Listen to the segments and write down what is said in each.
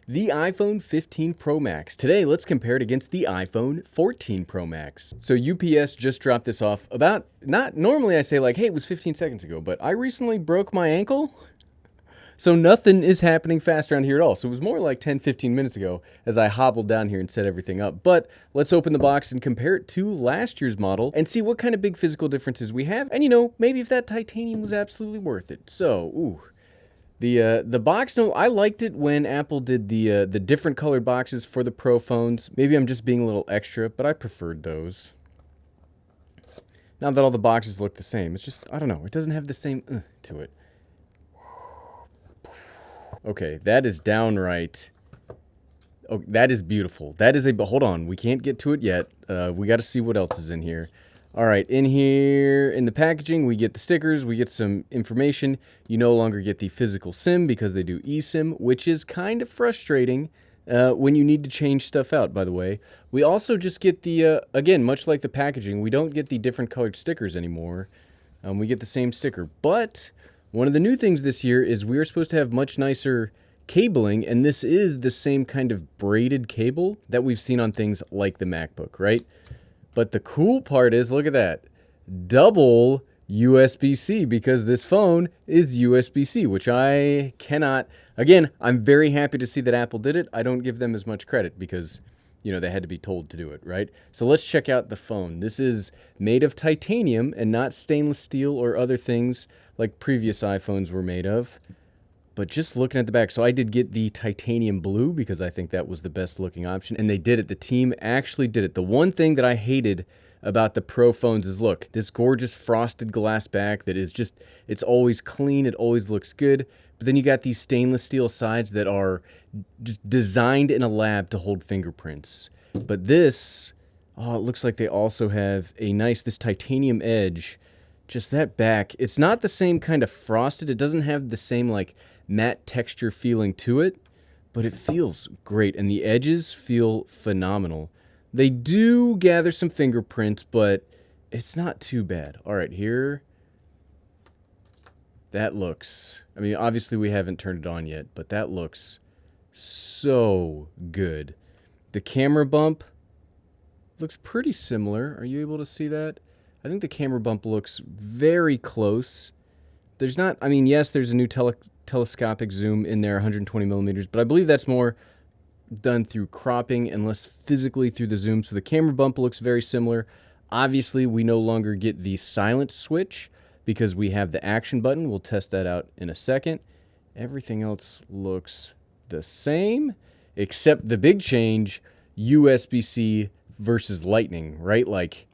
The iPhone 15 Pro Max. Today, let's compare it against the iPhone 14 Pro Max. So UPS just dropped this off about, not normally I say like, hey, it was 15 seconds ago, but I recently broke my ankle. So nothing is happening fast around here at all. So it was more like 10, 15 minutes ago as I hobbled down here and set everything up. But let's open the box and compare it to last year's model and see what kind of big physical differences we have. And maybe if that titanium was absolutely worth it. So, the box, no, I liked it when Apple did the different colored boxes for the Pro phones. Maybe I'm just being a little extra, but I preferred those. Not that all the boxes look the same. It's just, I don't know, it doesn't have the same to it. Okay, that is downright. Oh, that is beautiful. That is but hold on, we can't get to it yet. We got to see what else is in here. All right, in here, in the packaging, we get the stickers, we get some information. You no longer get the physical SIM because they do eSIM, which is kind of frustrating when you need to change stuff out, by the way. We also just get the, again, much like the packaging, we don't get the different colored stickers anymore. We get the same sticker, but one of the new things this year is we are supposed to have much nicer cabling, and this is the same kind of braided cable that we've seen on things like the MacBook, right? But the cool part is, look at that, double USB-C, because this phone is USB-C, which I cannot, again, I'm very happy to see that Apple did it. I don't give them as much credit because, they had to be told to do it, right? So let's check out the phone. This is made of titanium and not stainless steel or other things like previous iPhones were made of. But just looking at the back, so I did get the titanium blue because I think that was the best looking option. And they did it. The team actually did it. The one thing that I hated about the Pro phones is, look, this gorgeous frosted glass back that is just, it's always clean. It always looks good. But then you got these stainless steel sides that are just designed in a lab to hold fingerprints. But this, oh, it looks like they also have a nice, this titanium edge. Just that back, it's not the same kind of frosted. It doesn't have the same like matte texture feeling to it, but it feels great. And the edges feel phenomenal. They do gather some fingerprints, but it's not too bad. All right, here. That looks, I mean, obviously we haven't turned it on yet, but that looks so good. The camera bump looks pretty similar. Are you able to see that? I think the camera bump looks very close. There's not, I mean, yes, there's a new telescopic zoom in there, 120 millimeters, but I believe that's more done through cropping and less physically through the zoom. So the camera bump looks very similar. Obviously, we no longer get the silent switch because we have the action button. We'll test that out in a second. Everything else looks the same, except the big change, USB-C versus Lightning, right? Like,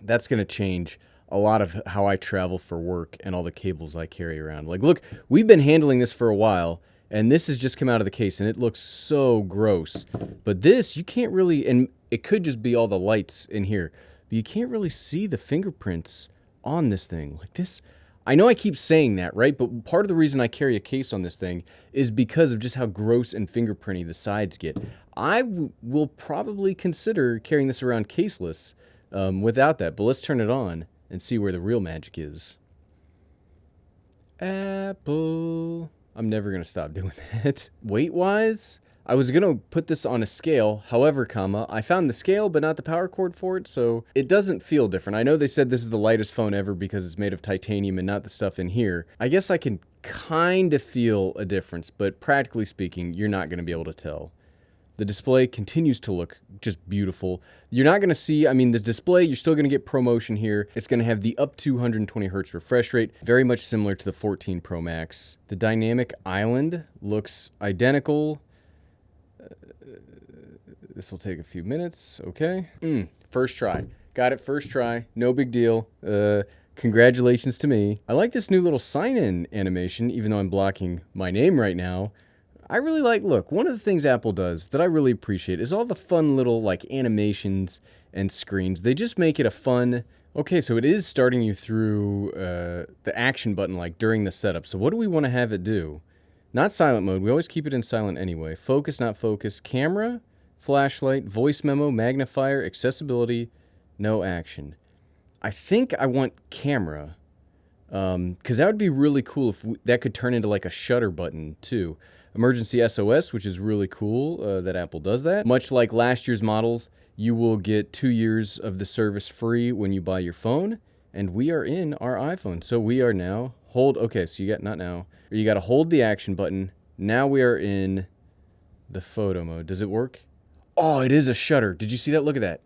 that's going to change a lot of how I travel for work and all the cables I carry around. Like, look, we've been handling this for a while, and this has just come out of the case, and it looks so gross. But this, you can't really, and it could just be all the lights in here, but you can't really see the fingerprints on this thing. Like this, I know I keep saying that, right? But part of the reason I carry a case on this thing is because of just how gross and fingerprinty the sides get. I will probably consider carrying this around caseless without that, but let's turn it on and see where the real magic is. Apple. I'm never going to stop doing that. Weight-wise, I was going to put this on a scale. However, I found the scale but not the power cord for it, so it doesn't feel different. I know they said this is the lightest phone ever because it's made of titanium and not the stuff in here. I guess I can kind of feel a difference, but practically speaking, you're not going to be able to tell. The display continues to look just beautiful. You're not going to see, I mean, the display, you're still going to get ProMotion here. It's going to have the up to 120 hertz refresh rate, very much similar to the 14 Pro Max. The dynamic island looks identical. This will take a few minutes, okay. First try. Got it first try, no big deal. Congratulations to me. I like this new little sign-in animation, even though I'm blocking my name right now. I really like, look, one of the things Apple does that I really appreciate is all the fun little, like, animations and screens. They just make it a fun, okay, so it is starting you through the action button, like, during the setup. So what do we want to have it do? Not silent mode. We always keep it in silent anyway. Focus, not focus. Camera, flashlight, voice memo, magnifier, accessibility, no action. I think I want camera. Because that would be really cool if that could turn into like a shutter button too. emergency SOS, which is really cool that Apple does that. Much like last year's models, you will get 2 years of the service free when you buy your phone. And we are in our iPhone. So we are now, okay, so you got, not now, you got to hold the action button. Now we are in the photo mode. Does it work? Oh, it is a shutter. Did you see that? Look at that.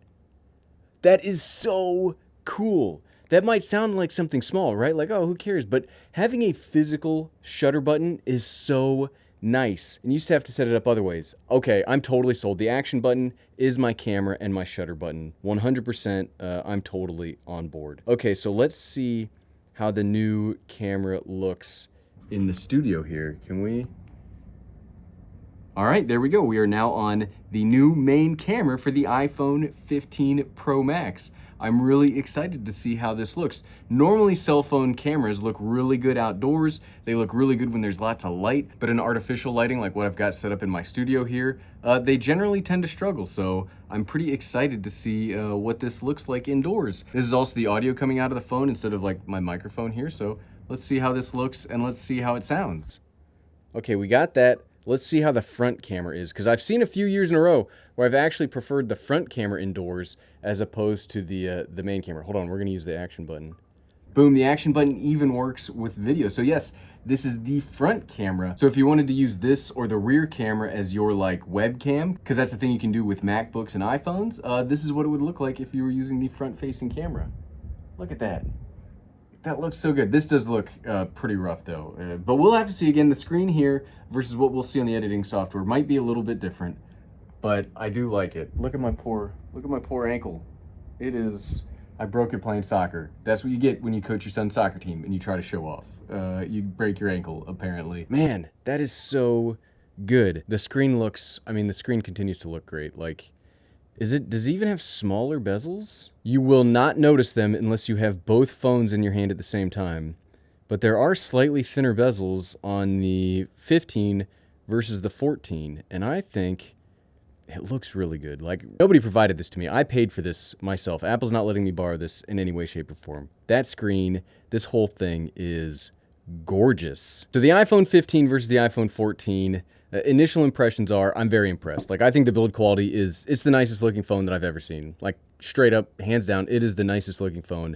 That is so cool. That might sound like something small, right? Like, oh, who cares? But having a physical shutter button is so nice. And you used to have to set it up other ways. Okay, I'm totally sold. The action button is my camera and my shutter button. 100%, I'm totally on board. Okay, so let's see how the new camera looks in the studio here. Can we? All right, there we go. We are now on the new main camera for the iPhone 15 Pro Max. I'm really excited to see how this looks. Normally, cell phone cameras look really good outdoors. They look really good when there's lots of light, but in artificial lighting, like what I've got set up in my studio here, they generally tend to struggle. So I'm pretty excited to see what this looks like indoors. This is also the audio coming out of the phone instead of like my microphone here. So let's see how this looks and let's see how it sounds. Okay, we got that. Let's see how the front camera is, because I've seen a few years in a row where I've actually preferred the front camera indoors as opposed to the main camera. Hold on, we're gonna use the action button. Boom, the action button even works with video. So yes, this is the front camera. So if you wanted to use this or the rear camera as your like webcam, because that's the thing you can do with MacBooks and iPhones, this is what it would look like if you were using the front-facing camera. Look at that. That looks so good. This does look pretty rough though, but we'll have to see. Again, the screen here versus what we'll see on the editing software might be a little bit different, but I do like it. Look at my poor ankle. It is, I broke it playing soccer. That's what you get when you coach your son's soccer team and you try to show off. You break your ankle, apparently. Man, that is so good. The screen looks, I mean, the screen continues to look great. Like, does it even have smaller bezels? You will not notice them unless you have both phones in your hand at the same time. But there are slightly thinner bezels on the 15 versus the 14. And I think it looks really good. Like, nobody provided this to me. I paid for this myself. Apple's not letting me borrow this in any way, shape, or form. That screen, this whole thing is gorgeous. So the iPhone 15 versus the iPhone 14. Initial impressions are, I'm very impressed. Like, I think the build quality it's the nicest looking phone that I've ever seen. Like, straight up, hands down, it is the nicest looking phone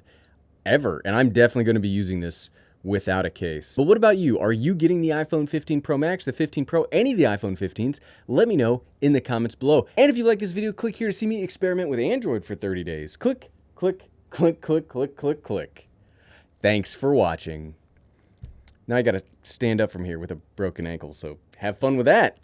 ever. And I'm definitely going to be using this without a case. But what about you? Are you getting the iPhone 15 Pro Max, the 15 Pro, any of the iPhone 15s? Let me know in the comments below. And if you like this video, click here to see me experiment with Android for 30 days. Click, click, click, click, click, click, click. Thanks for watching. Now I gotta stand up from here with a broken ankle, so have fun with that.